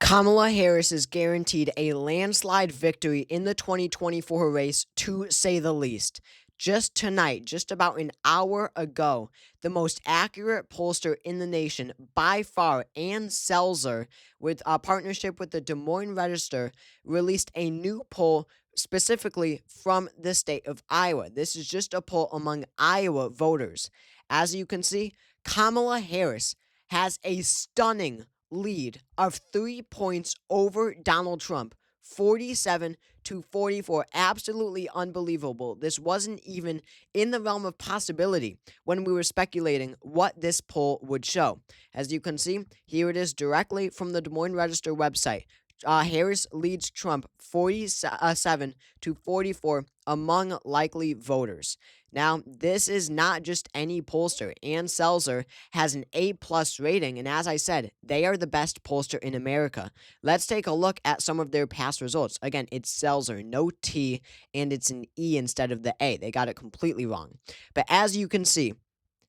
Kamala Harris is guaranteed a landslide victory in the 2024 race, to say the least. Just tonight, just about an hour ago, the most accurate pollster in the nation by far, Ann Selzer, with a partnership with the Des Moines Register, released a new poll specifically from the state of Iowa. This is just a poll among Iowa voters. As you can see, Kamala Harris has a stunning lead of 3 points over Donald Trump, 47-44. Absolutely unbelievable. This wasn't even in the realm of possibility when we were speculating what this poll would show. As you can see, here it is directly from the Des Moines Register website. Harris leads Trump 47-44 among likely voters. Now, this is not just any pollster. Ann Selzer has an A+ rating, and as I said, they are the best pollster in America. Let's take a look at some of their past results. Again, it's Selzer, no T, and it's an E instead of the A. They got it completely wrong. But as you can see,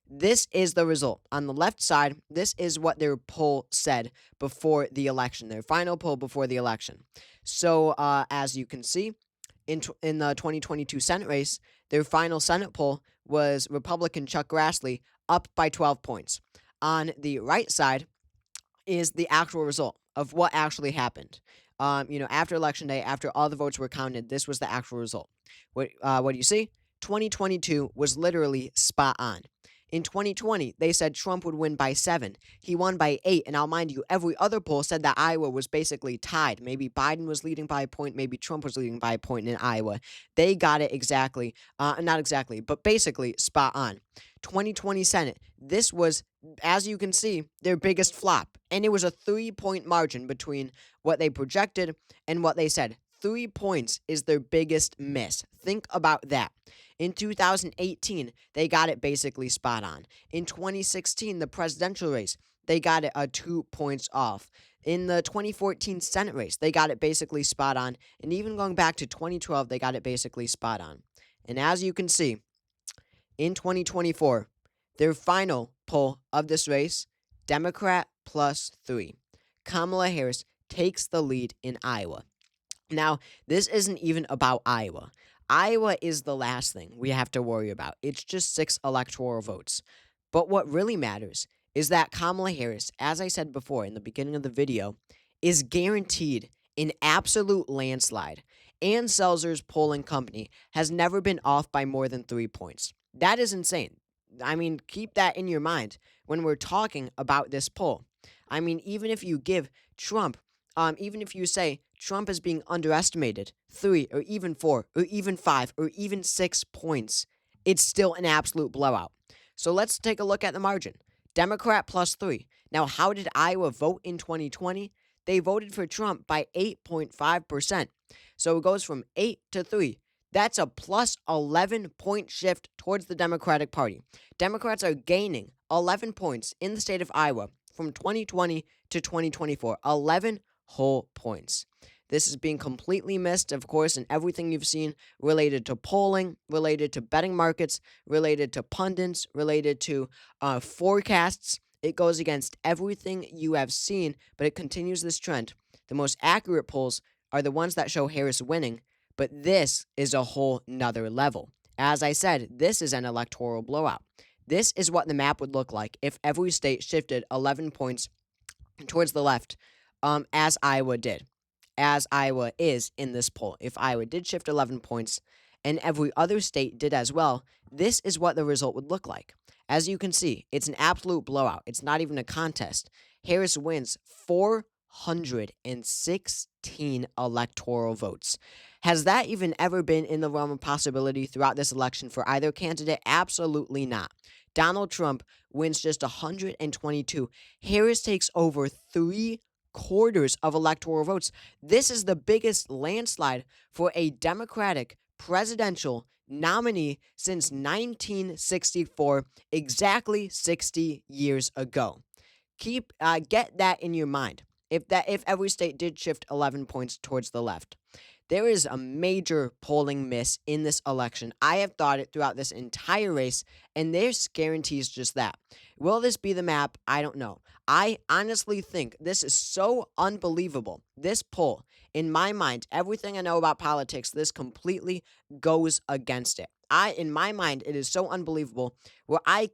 this is the result. On the left side, this is what their poll said before the election, their final poll before the election. So, as you can see, in the 2022 Senate race, their final Senate poll was Republican Chuck Grassley up by 12 points. On the right side is the actual result of what actually happened. After Election Day, after all the votes were counted, this was the actual result. What do you see? 2022 was literally spot on. In 2020, they said Trump would win by 7. He won by 8. And I'll mind you, every other poll said that Iowa was basically tied. Maybe Biden was leading by a point. Maybe Trump was leading by a point in Iowa. They got it exactly. Not exactly, but basically spot on. 2020 Senate, this was, as you can see, their biggest flop. And it was a 3-point margin between what they projected and what they said. 3 points is their biggest miss. Think about that. In 2018, they got it basically spot on. In 2016, the presidential race, they got it 2 points off. In the 2014 Senate race, they got it basically spot on. And even going back to 2012, they got it basically spot on. And as you can see, in 2024, their final poll of this race, Democrat +3. Kamala Harris takes the lead in Iowa. Now, this isn't even about Iowa. Iowa is the last thing we have to worry about. It's just 6 electoral votes. But what really matters is that Kamala Harris, as I said before in the beginning of the video, is guaranteed an absolute landslide. Ann Selzer's polling company has never been off by more than 3 points. That is insane. I mean, keep that in your mind when we're talking about this poll. I mean, even if you give Trump, even if you say Trump is being underestimated 3 or even 4 or even 5 or even 6 points, it's still an absolute blowout. So let's take a look at the margin. Democrat +3. Now, how did Iowa vote in 2020? They voted for Trump by 8.5%. So it goes from 8 to 3. That's a plus 11-point shift towards the Democratic Party. Democrats are gaining 11 points in the state of Iowa from 2020 to 2024. 11 whole points. This is being completely missed, of course, in everything you've seen related to polling, related to betting markets, related to pundits, related to forecasts. It goes against everything you have seen, but it continues this trend. The most accurate polls are the ones that show Harris winning, but this is a whole nother level. As I said, this is an electoral blowout. This is what the map would look like if every state shifted 11 points towards the left, as Iowa did, as Iowa is in this poll. If Iowa did shift 11 points and every other state did as well, this is what the result would look like. As you can see, it's an absolute blowout. It's not even a contest. Harris wins 416 electoral votes. Has that even ever been in the realm of possibility throughout this election for either candidate? Absolutely not. Donald Trump wins just 122. Harris takes over 3/4 of electoral votes. This is the biggest landslide for a Democratic presidential nominee since 1964, exactly 60 years ago. Get that in your mind. If every state did shift 11 points towards the left. There is a major polling miss in this election. I have thought it throughout this entire race, and this guarantees just that. Will this be the map? I don't know. I honestly think this is so unbelievable. This poll, in my mind, everything I know about politics, this completely goes against it. In my mind, it is so unbelievable where I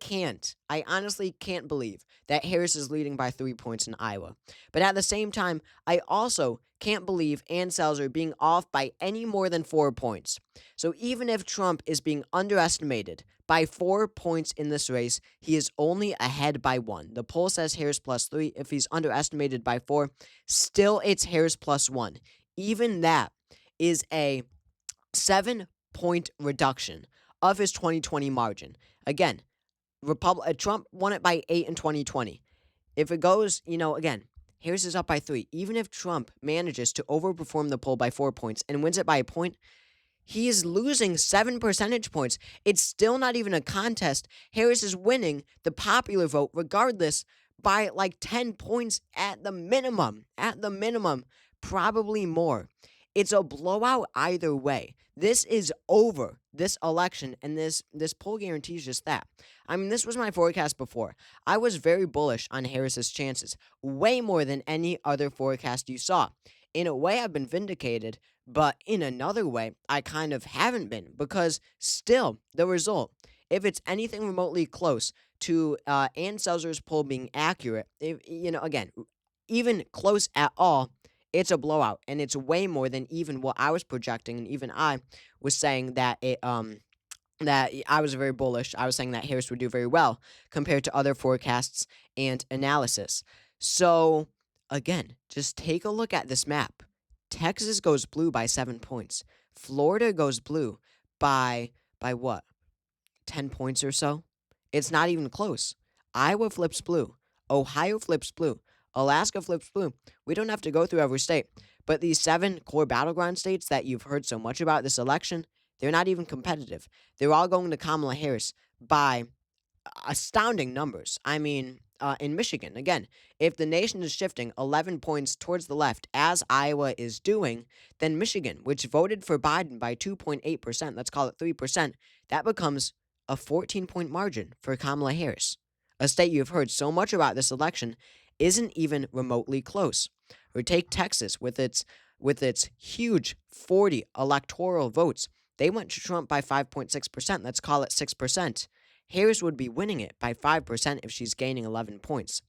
honestly can't believe that Harris is leading by 3 points in Iowa. But at the same time, I also can't believe Ann Selzer being off by any more than 4 points. So even if Trump is being underestimated by 4 points in this race, he is only ahead by one. The poll says Harris +3. If he's underestimated by four, still it's Harris +1. Even that is a 7 point reduction of his 2020 margin. Again, Trump won it by 8 in 2020. If it goes, again, Harris is up by 3. Even if Trump manages to overperform the poll by 4 points and wins it by a point, he is losing 7 percentage points. It's still not even a contest. Harris is winning the popular vote regardless by like 10 points at the minimum. At the minimum, probably more. It's a blowout either way. This is over, this election, and this poll guarantees just that. I mean, this was my forecast before. I was very bullish on Harris's chances, way more than any other forecast you saw. In a way, I've been vindicated, but in another way, I kind of haven't been, because still, the result, if it's anything remotely close to Ann Selzer's poll being accurate, again, even close at all, it's a blowout, and it's way more than even what I was projecting, and even I was saying that I was very bullish. I was saying that Harris would do very well compared to other forecasts and analysis. So, again, just take a look at this map. Texas goes blue by 7 points. Florida goes blue by what? 10 points or so? It's not even close. Iowa flips blue. Ohio flips blue. Alaska flips blue. We don't have to go through every state. But these 7 core battleground states that you've heard so much about this election, they're not even competitive. They're all going to Kamala Harris by astounding numbers. I mean, in Michigan, again, if the nation is shifting 11 points towards the left, as Iowa is doing, then Michigan, which voted for Biden by 2.8%, let's call it 3%, that becomes a 14-point margin for Kamala Harris. A state you've heard so much about this election isn't even remotely close. Or take Texas with its huge 40 electoral votes. They went to Trump by 5.6%. Let's call it 6%. Harris would be winning it by 5% if she's gaining 11 points.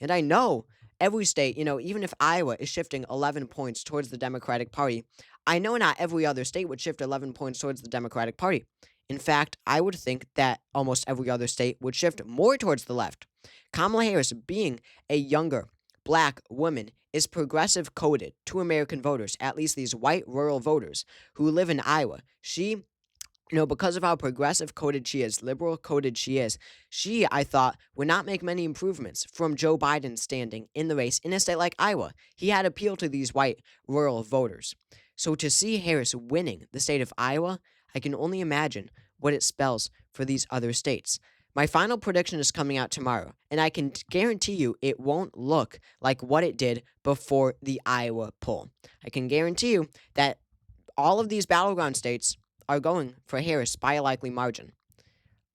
And I know every state, even if Iowa is shifting 11 points towards the Democratic Party, I know not every other state would shift 11 points towards the Democratic Party. In fact, I would think that almost every other state would shift more towards the left. Kamala Harris, being a younger black woman, is progressive coded to American voters, at least these white rural voters who live in Iowa. She, because of how progressive coded she is, liberal coded she is, I thought, would not make many improvements from Joe Biden standing in the race in a state like Iowa. He had appealed to these white rural voters. So to see Harris winning the state of Iowa, I can only imagine what it spells for these other states. My final prediction is coming out tomorrow, and I can guarantee you it won't look like what it did before the Iowa poll. I can guarantee you that all of these battleground states are going for Harris by a likely margin.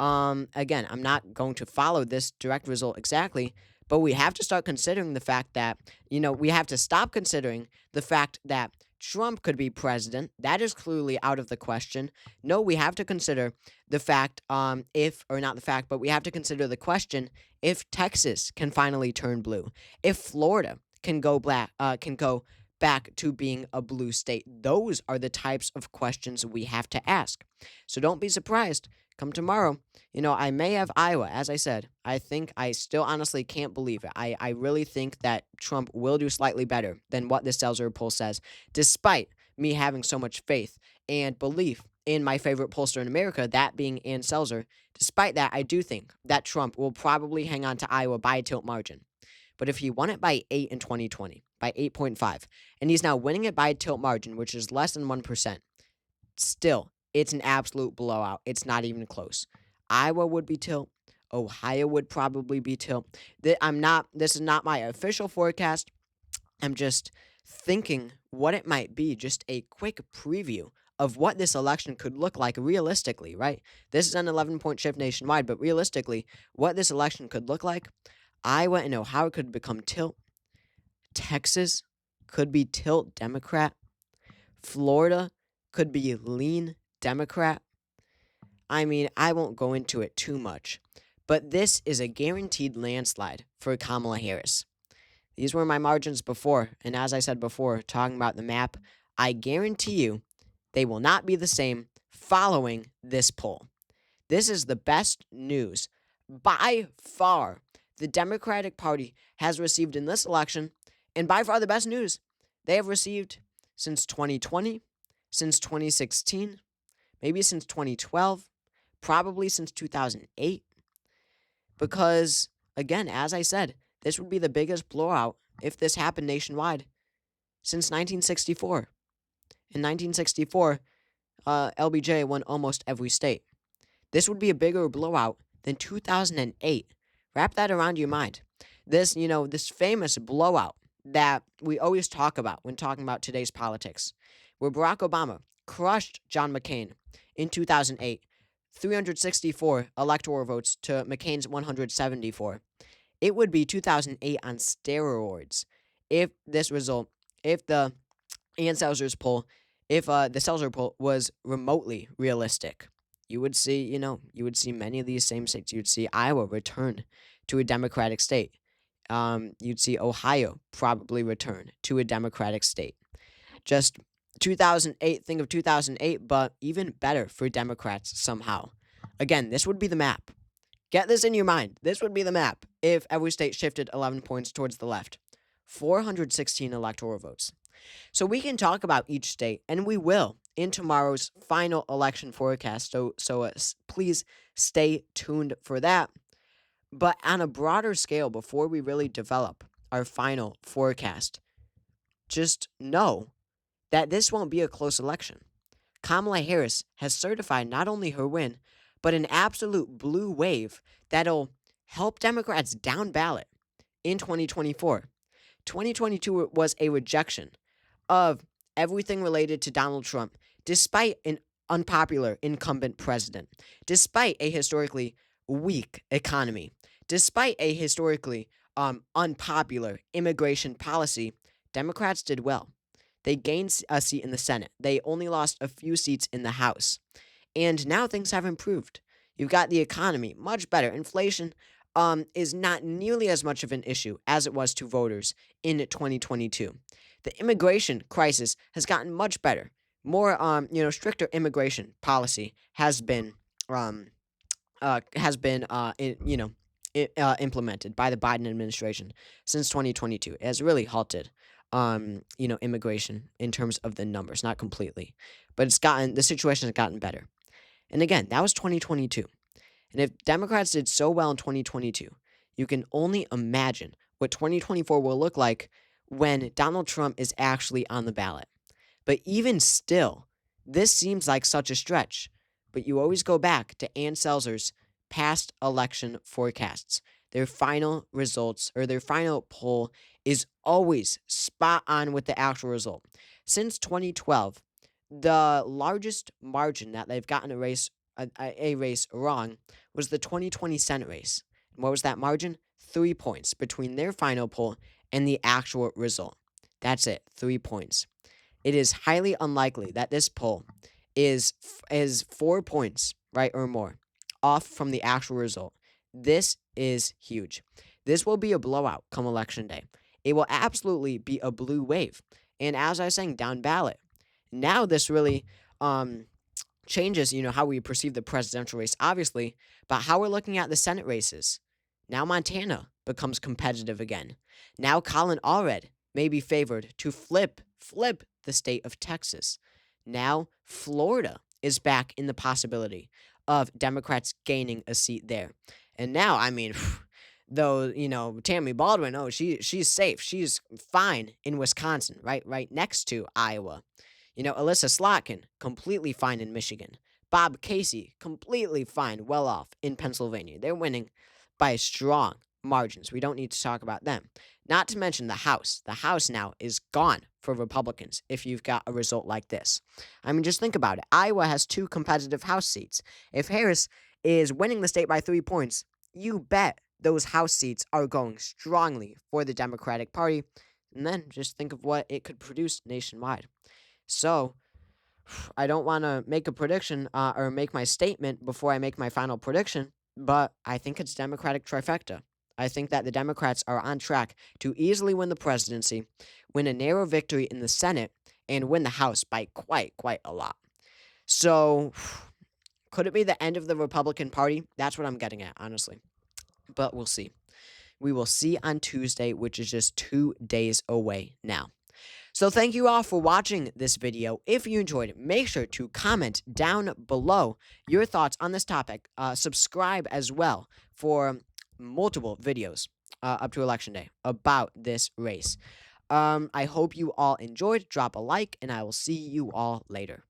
Again, I'm not going to follow this direct result exactly, but we have to start considering the fact that, we have to stop considering the fact that Trump could be president. That is clearly out of the question. No, we have to consider the fact, but we have to consider the question if Texas can finally turn blue, if Florida can go back to being a blue state. Those are the types of questions we have to ask. So don't be surprised. Come tomorrow, I may have Iowa. As I said, I still honestly can't believe it. I really think that Trump will do slightly better than what this Selzer poll says, despite me having so much faith and belief in my favorite pollster in America, that being Ann Selzer. Despite that, I do think that Trump will probably hang on to Iowa by a tilt margin. But if he won it by 8 in 2020, by 8.5, and he's now winning it by a tilt margin, which is less than 1%, still, it's an absolute blowout. It's not even close. Iowa would be tilt. Ohio would probably be tilt. This is not my official forecast. I'm just thinking what it might be, just a quick preview of what this election could look like realistically, right? This is an 11-point shift nationwide, but realistically, what this election could look like, Iowa and Ohio could become tilt. Texas could be tilt Democrat. Florida could be lean Democrat. I mean, I won't go into it too much, but this is a guaranteed landslide for Kamala Harris. These were my margins before, and as I said before, talking about the map, I guarantee you they will not be the same following this poll. This is the best news by far the Democratic Party has received in this election, and by far the best news they have received since 2020, since 2016, maybe since 2012, probably since 2008. Because, again, as I said, this would be the biggest blowout if this happened nationwide since 1964. In 1964, LBJ won almost every state. This would be a bigger blowout than 2008. Wrap that around your mind. This famous blowout that we always talk about when talking about today's politics, where Barack Obama crushed John McCain in 2008, 364 electoral votes to McCain's 174. It would be 2008 on steroids if the Ian Selzer's poll, if the Selzer poll was remotely realistic. You would see many of these same states. You'd see Iowa return to a Democratic state. You'd see Ohio probably return to a Democratic state. Just 2008, think of 2008, but even better for Democrats somehow. Again, this would be the map. Get this in your mind. This would be the map if every state shifted 11 points towards the left. 416 electoral votes. So we can talk about each state, and we will in tomorrow's final election forecast. So please stay tuned for that. But on a broader scale, before we really develop our final forecast, just know that this won't be a close election. Kamala Harris has certified not only her win, but an absolute blue wave that'll help Democrats down ballot in 2024. 2022 was a rejection of everything related to Donald Trump, despite an unpopular incumbent president, despite a historically weak economy, despite a historically unpopular immigration policy. Democrats did well. They gained a seat in the Senate. They only lost a few seats in the House. And now things have improved. You've got the economy much better. Inflation is not nearly as much of an issue as it was to voters in 2022. The immigration crisis has gotten much better. More, stricter immigration policy has been implemented by the Biden administration since 2022. It has really halted, immigration in terms of the numbers, not completely, but the situation has gotten better. And again, that was 2022. And if Democrats did so well in 2022, you can only imagine what 2024 will look like when Donald Trump is actually on the ballot. But even still, this seems like such a stretch. But you always go back to Ann Selzer's past election forecasts. Their final results or their final poll is always spot on with the actual result. Since 2012, the largest margin that they've gotten a race wrong was the 2020 Senate race. And what was that margin? 3 points between their final poll and the actual result. That's it, 3 points. It is highly unlikely that this poll is 4 points, right, or more, off from the actual result. This is huge. This will be a blowout come election day. It will absolutely be a blue wave. And as I was saying, down ballot. Now this really changes, how we perceive the presidential race, obviously, but how we're looking at the Senate races. Now Montana becomes competitive again. Now Colin Allred may be favored to flip the state of Texas. Now Florida is back in the possibility of Democrats gaining a seat there. And now, though, Tammy Baldwin, she's safe. She's fine in Wisconsin, right next to Iowa. Alyssa Slotkin, completely fine in Michigan. Bob Casey, completely fine, well off in Pennsylvania. They're winning by strong margins. We don't need to talk about them. Not to mention the House. The House now is gone for Republicans if you've got a result like this. I mean, just think about it. Iowa has 2 competitive House seats. If Harris is winning the state by 3 points, you bet those House seats are going strongly for the Democratic Party. And then just think of what it could produce nationwide. So, I don't want to make a prediction or make my statement before I make my final prediction, but I think it's Democratic trifecta. I think that the Democrats are on track to easily win the presidency, win a narrow victory in the Senate, and win the House by quite a lot. So, could it be the end of the Republican Party? That's what I'm getting at, honestly. But we'll see. We will see on Tuesday, which is just 2 days away now. So thank you all for watching this video. If you enjoyed it, make sure to comment down below your thoughts on this topic. Subscribe as well for multiple videos up to Election Day about this race. I hope you all enjoyed. Drop a like, and I will see you all later.